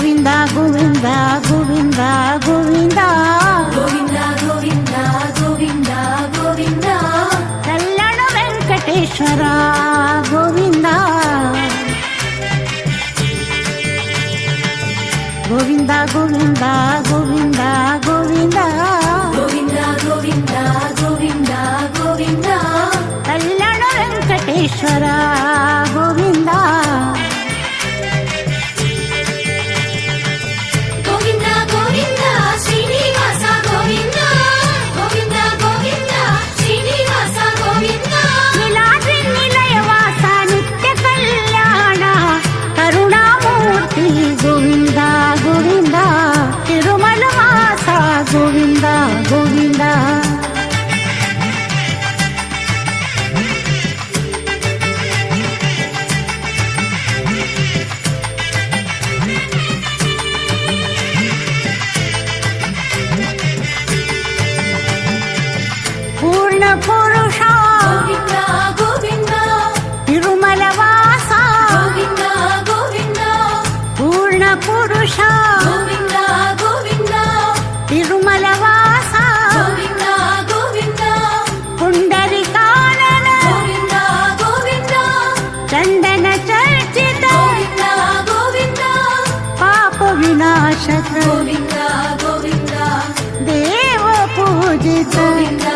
ಗೋವಿಂದ ಗೋವಿಂದ ಗೋವಿಂದ ಗೋವಿಂದ ಗೋವಿಂದ ಗೋವಿಂದ ಗೋವಿಂದ ಗೋವಿಂದ ಕಲ್ಯಾಣ ವೆಂಕಟೇಶ್ವರ ಗೋವಿಂದ ಗೋವಿಂದ ಗೋವಿಂದ ಗೋವಿಂದ ಗೋವಿಂದ ಗೋವಿಂದ ಗೋವಿಂದ ಗೋವಿಂದ ಗೋವಿಂದ ಕಲ್ಯಾಣ ವೆಂಕಟೇಶ್ವರ ಗೋವಿಂದ ಗೋವಿಂದ ಗೋವಿಂದ ಶ್ರೀನಿವಾಸ ಗೋವಿಂದ ಗೋವಿಂದ ಗೋವಿಂದ ಶ್ರೀನಿವಾಸ ಗೋವಿಂದ ನೀಲಾದ್ರಿ ನಿಲಯವಾಸ ನಿತ್ಯ ಕಲ್ಯಾಣ ಕರುಣಾಮೂರ್ತಿ ಗೋವಿಂದ ಗೋವಿಂದ ತಿರುಮಲ ವಾಸ ಗೋವಿಂದ ಗೋವಿಂದ ಪೂರ್ಣ ಪುರುಷ ಗೋವಿಂದ ಗೋವಿಂದ ತಿರುಮಲ ವಾಸ ಗೋವಿಂದ ಗೋವಿಂದ ಪೂರ್ಣ ಪುರುಷ ಗೋವಿಂದ ಗೋವಿಂದ ತಿರುಮಲ ವಾಸ ಗೋವಿಂದ ಗೋವಿಂದ ಪುಂಡರಿಕಾನನ ಗೋವಿಂದ ಗೋವಿಂದ ಚಂದನ ಚರ್ಚಿತ ಗೋವಿಂದ ಗೋವಿಂದ ಪಾಪ ವಿನಾಶಕ ಗೋವಿಂದ ಗೋವಿಂದ ದೇವ ಪೂಜಿತ ಗೋವಿಂದ